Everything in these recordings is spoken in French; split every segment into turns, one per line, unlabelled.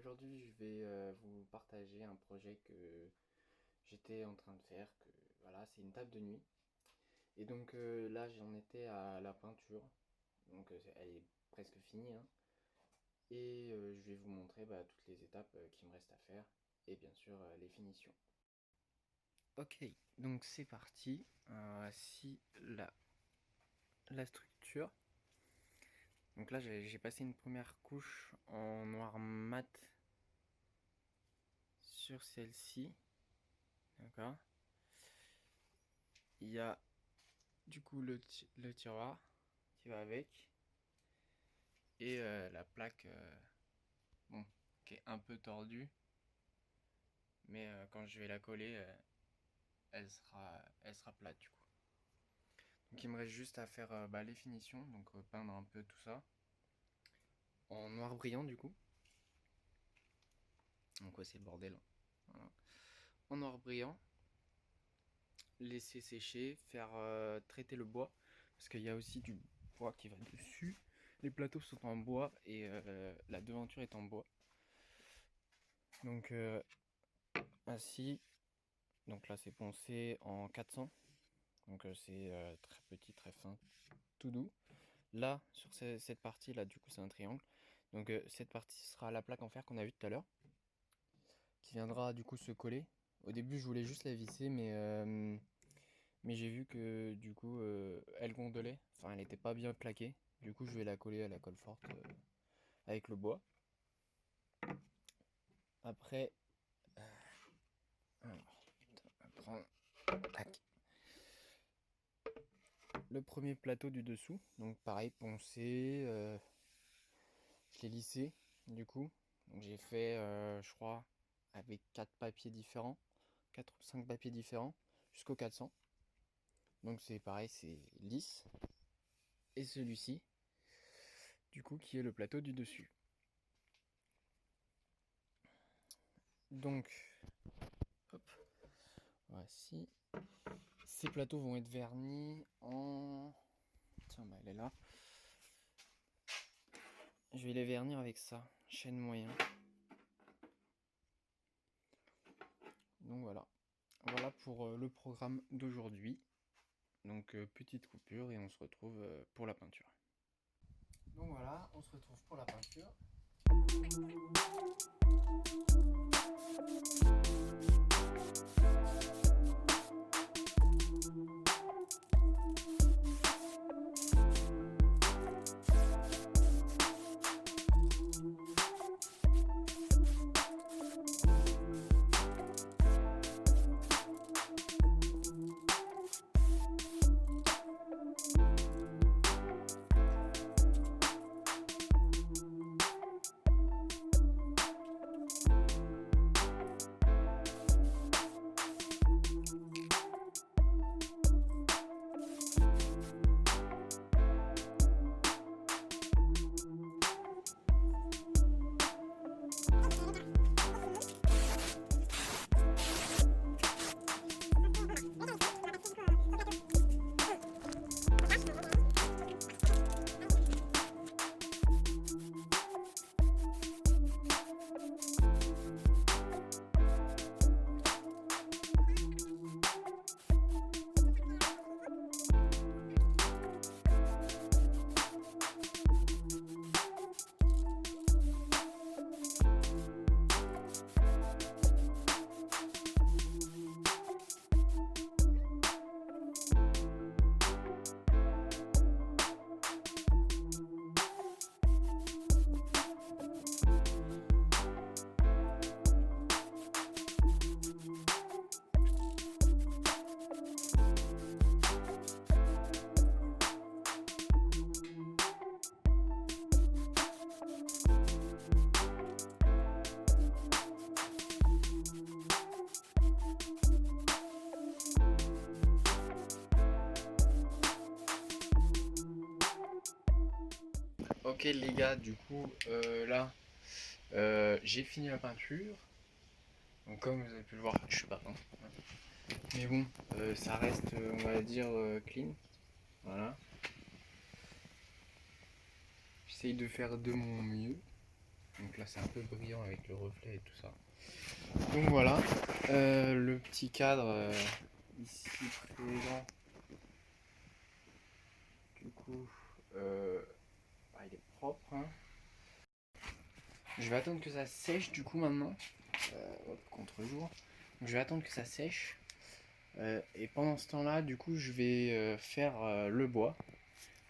Aujourd'hui, je vais vous partager un projet que j'étais en train de faire. Voilà, c'est une table de nuit. Et donc là, j'en étais à la peinture. Donc elle est presque finie, hein. Et je vais vous montrer toutes les étapes qui me restent à faire. Et bien sûr, les finitions. Ok, donc c'est parti. Voici la structure. Donc là, j'ai passé une première couche en noir mat sur celle-ci. D'accord. Il y a du coup le tiroir qui va avec. Et la plaque, bon, qui est un peu tordue. Mais quand je vais la coller, elle sera plate du coup. Donc il me reste juste à faire les finitions. Donc peindre un peu tout ça. En noir brillant du coup. Donc ouais, c'est le bordel, hein. Voilà. En noir brillant. Laisser sécher. Faire traiter le bois. Parce qu'il y a aussi du bois qui va dessus. Les plateaux sont en bois et la devanture est en bois. Donc ainsi. Donc là c'est poncé en 400. Donc c'est très petit, très fin, tout doux. Là, sur cette partie là, du coup c'est un triangle. Donc cette partie sera la plaque en fer qu'on a vue tout à l'heure, qui viendra du coup se coller. Au début je voulais juste la visser, mais j'ai vu que du coup elle gondolait, enfin elle n'était pas bien plaquée. Du coup je vais la coller à la colle forte avec le bois. Après, alors, on va prendre tac, le premier plateau du dessous. Donc pareil, poncé, je l'ai lissé du coup. Donc j'ai fait, je crois, avec 4 papiers différents, 4 ou 5 papiers différents, jusqu'au 400. Donc c'est pareil, c'est lisse. Et celui-ci, du coup, qui est le plateau du dessus. Donc, hop, voici. Ces plateaux vont être vernis en... Tiens, elle est là. Je vais les vernir avec ça, chêne moyen. Donc voilà. Voilà pour le programme d'aujourd'hui. Donc petite coupure et on se retrouve pour la peinture. Donc voilà, on se retrouve pour la peinture. Ok les gars, du coup là j'ai fini la peinture. Donc comme vous avez pu le voir, je suis pas peint. Mais bon, ça reste on va dire clean. Voilà. J'essaye de faire de mon mieux. Donc là c'est un peu brillant avec le reflet et tout ça. Donc voilà, le petit cadre ici présent, du coup, il est propre, hein. Je vais attendre que ça sèche du coup maintenant, contre-jour. Donc je vais attendre que ça sèche. Et pendant ce temps-là, du coup, je vais faire le bois.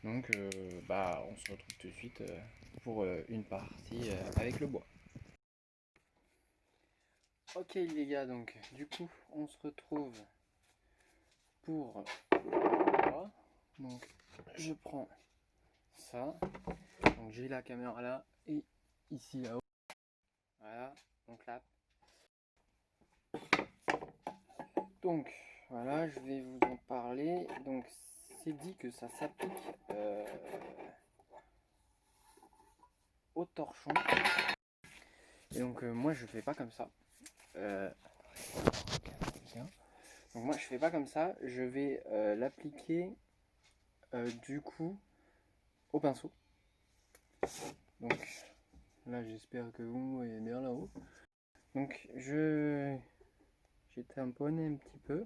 Donc, on se retrouve tout de suite pour une partie avec le bois. Ok les gars, donc du coup, on se retrouve pour le bois. Donc, je prends ça. Donc, j'ai la caméra là et ici là-haut. Voilà, donc là. Donc, voilà, je vais vous en parler. Donc, c'est dit que ça s'applique au torchon. Et donc moi je fais pas comme ça. Donc moi je fais pas comme ça. Je vais l'appliquer du coup au pinceau. Donc là j'espère que vous voyez bien là-haut. Donc j'ai tamponné un petit peu.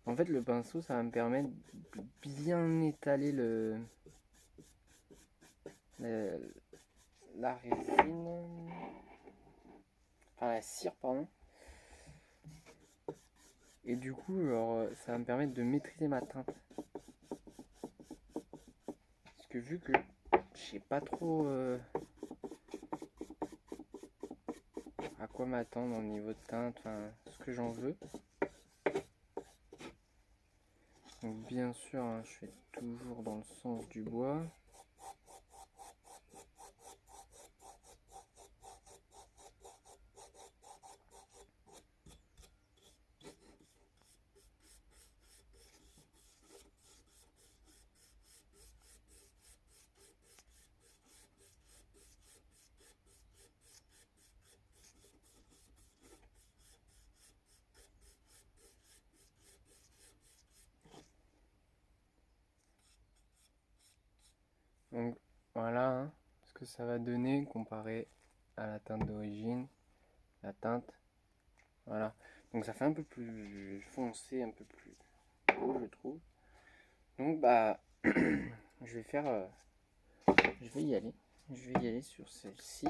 En fait le pinceau ça va me permettre de bien étaler la résine. Enfin la cire pardon. Et du coup ça va me permettre de maîtriser ma teinte. Parce que vu que je sais pas trop à quoi m'attendre au niveau de teinte, enfin ce que j'en veux. Donc bien sûr, hein, je fais toujours dans le sens du bois. Donc voilà hein, ce que ça va donner comparé à la teinte d'origine. La teinte, voilà. Donc ça fait un peu plus foncé, un peu plus beau je trouve. Donc je vais faire, je vais y aller. Je vais y aller sur celle-ci.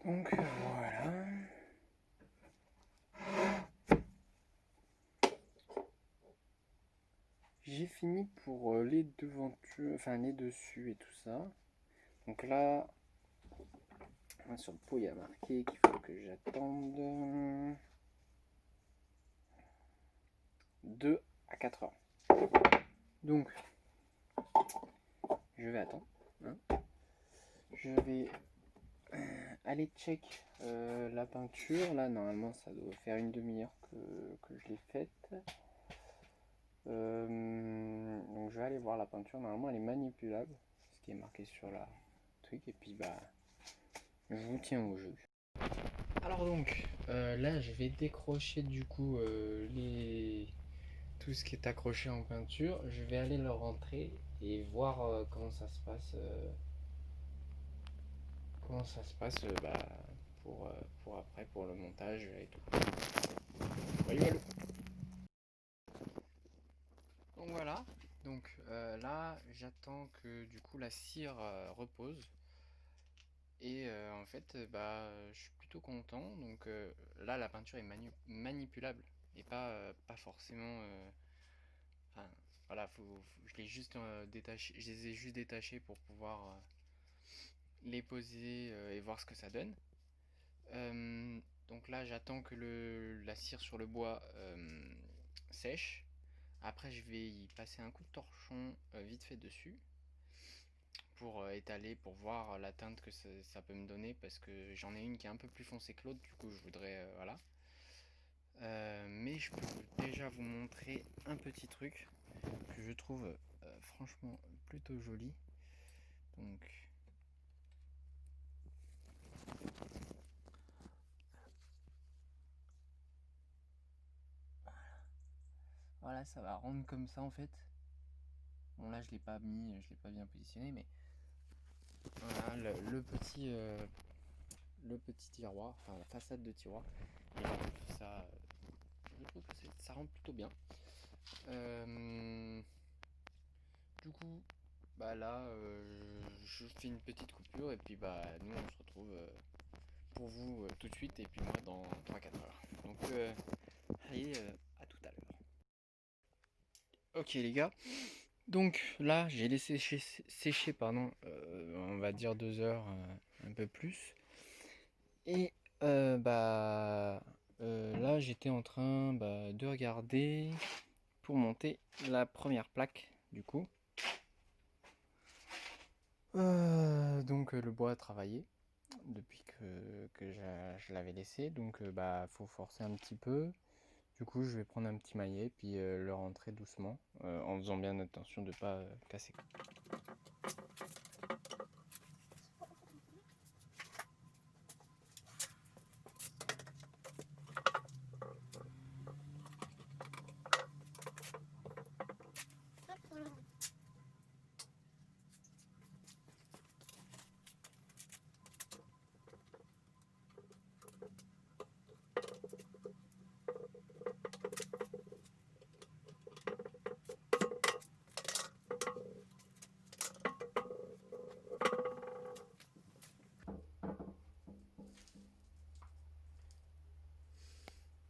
Donc voilà. J'ai fini pour les devantures, enfin les dessus et tout ça. Donc là, Sur le pot, il y a marqué qu'il faut que j'attende 2 à 4 heures. Donc, je vais attendre. Hein. Je vais aller check la peinture. Là, normalement, ça doit faire une demi-heure que je l'ai faite. Donc, je vais aller voir la peinture. Normalement, elle est manipulable. Ce qui est marqué sur la truc. Et puis, bah, je vous tiens au jeu. Alors donc, là, je vais décrocher du coup tout ce qui est accroché en peinture. Je vais aller le rentrer et voir comment ça se passe. Bah, pour après, pour le montage et tout. Voyez. Donc voilà. Donc là, j'attends que du coup la cire repose. Et en fait, bah, je suis plutôt content. Donc là, la peinture est manipulable et pas forcément. Enfin, voilà, je l'ai juste détaché. Je les ai juste détachés pour pouvoir les poser et voir ce que ça donne. Donc là, j'attends que la cire sur le bois sèche. Après, je vais y passer un coup de torchon vite fait dessus pour étaler, pour voir la teinte que ça peut me donner parce que j'en ai une qui est un peu plus foncée que l'autre. Du coup, je voudrais voilà. Mais je peux déjà vous montrer un petit truc que je trouve franchement plutôt joli. Donc voilà, ça va rendre comme ça en fait. Bon là je l'ai pas mis, je l'ai pas bien positionné, mais voilà le petit tiroir, enfin la façade de tiroir. Et je trouve que ça rend plutôt bien. Du coup, bah là, je fais une petite coupure et puis bah nous on se retrouve pour vous tout de suite et puis moi dans 3-4 heures. Donc allez, à tout à l'heure. Ok les gars, donc là j'ai laissé sécher pardon, on va dire 2 heures, un peu plus. Et là j'étais en train de regarder pour monter la première plaque du coup. Donc le bois a travaillé depuis que je l'avais laissé, donc faut forcer un petit peu. Du coup je vais prendre un petit maillet puis le rentrer doucement en faisant bien attention de ne pas casser.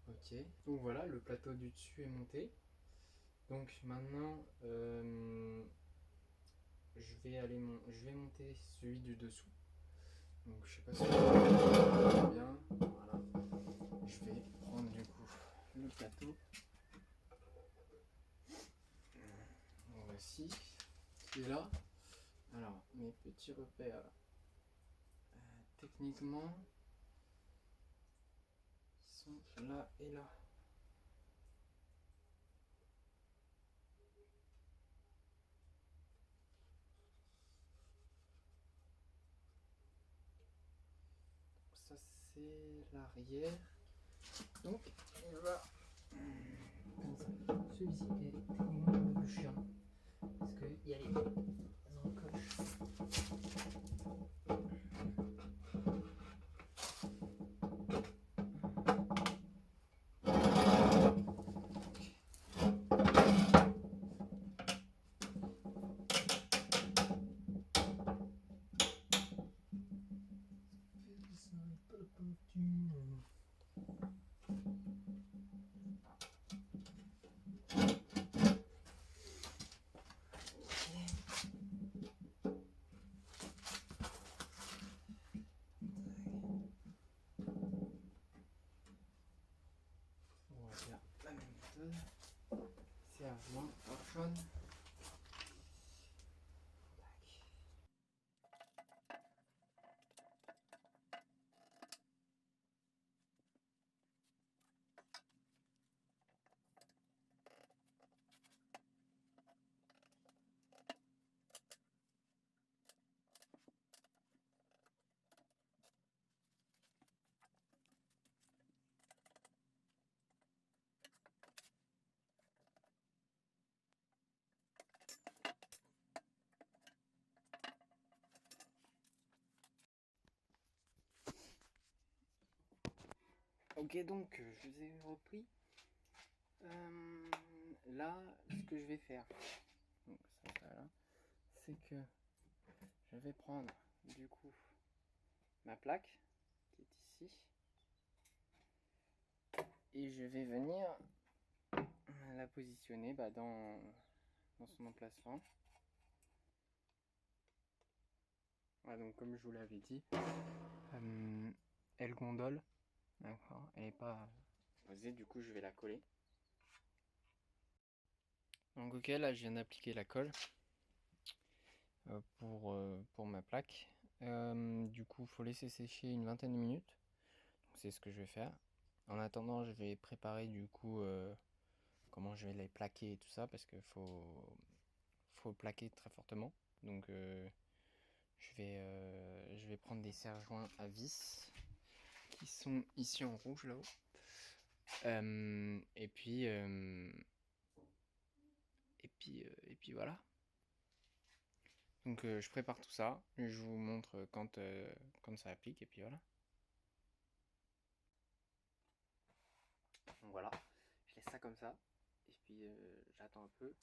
Ok, donc voilà, le plateau du dessus est monté. Donc maintenant, je vais monter celui du dessous. Donc je sais pas si vous voyez bien. Voilà. Je vais prendre du coup le plateau. Voici, qui est là. Alors mes petits repères, techniquement, sont là et là. Ça c'est l'arrière. Donc il va comme ça. Celui-ci est techniquement le plus chiant parce qu'il y a les encoches. Non, jaune. Ok, donc je vous ai repris. Là, ce que je vais faire, donc ça là, c'est que je vais prendre du coup ma plaque qui est ici et je vais venir la positionner dans son emplacement. Voilà, donc comme je vous l'avais dit, elle gondole, d'accord, elle n'est pas posée, du coup je vais la coller. Donc ok, là je viens d'appliquer la colle pour ma plaque. Du coup il faut laisser sécher une vingtaine de minutes. C'est ce que je vais faire. En attendant, je vais préparer du coup comment je vais les plaquer et tout ça parce qu'il faut plaquer très fortement. Donc je vais prendre des serre-joints à vis qui sont ici en rouge là-haut. Et puis voilà. Donc je prépare tout ça, je vous montre quand ça applique et puis voilà. Donc voilà, je laisse ça comme ça et puis j'attends un peu.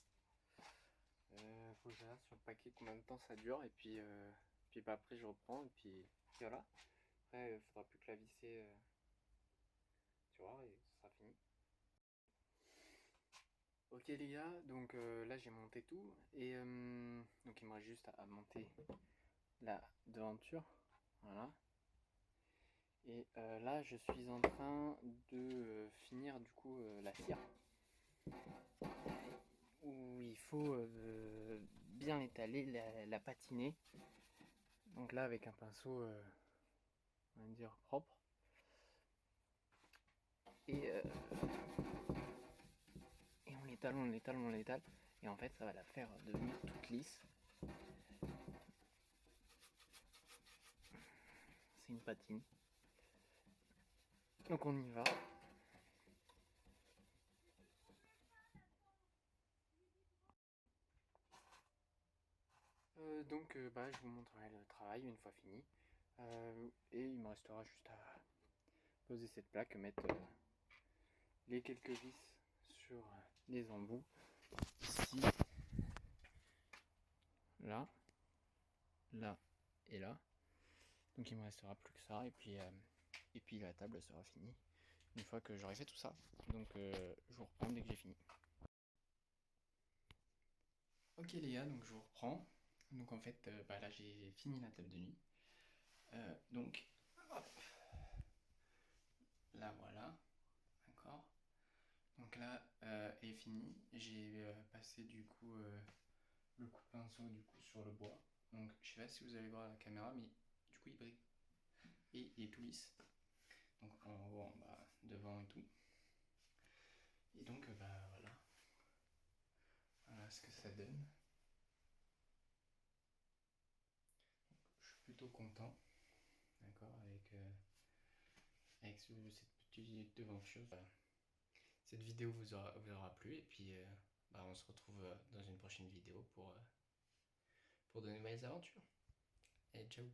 Faut que je regarde sur le paquet combien de temps ça dure et puis bah, après je reprends et puis voilà. Après il faudra plus que la visser, tu vois, et ce sera fini. Ok les gars, donc là j'ai monté tout et donc il me reste juste à monter la devanture, voilà. Et là je suis en train de finir du coup la cire où il faut bien l'étaler, la patiner. Donc là avec un pinceau, on va dire propre. Et on l'étale, on l'étale, on l'étale. Et en fait ça va la faire devenir toute lisse. C'est une patine. Donc on y va. Donc bah, je vous montrerai le travail une fois fini. Et il me restera juste à poser cette plaque, mettre les quelques vis sur les embouts. Ici, là, là et là. Donc il me restera plus que ça et puis la table sera finie une fois que j'aurai fait tout ça. Donc je vous reprends dès que j'ai fini. Ok les gars, donc je vous reprends. Donc en fait, bah, là j'ai fini la table de nuit. Donc hop, là voilà, d'accord. Donc là est fini. J'ai passé du coup le coup de pinceau du coup sur le bois. Donc je sais pas si vous allez voir la caméra, mais du coup il brille et il est tout lisse. Donc en haut, en bas, devant et tout. Et donc bah voilà ce que ça donne. Je suis plutôt content, d'accord, avec cette petite devanture. Cette vidéo vous aura plu et puis bah, on se retrouve dans une prochaine vidéo pour de nouvelles aventures. Et ciao.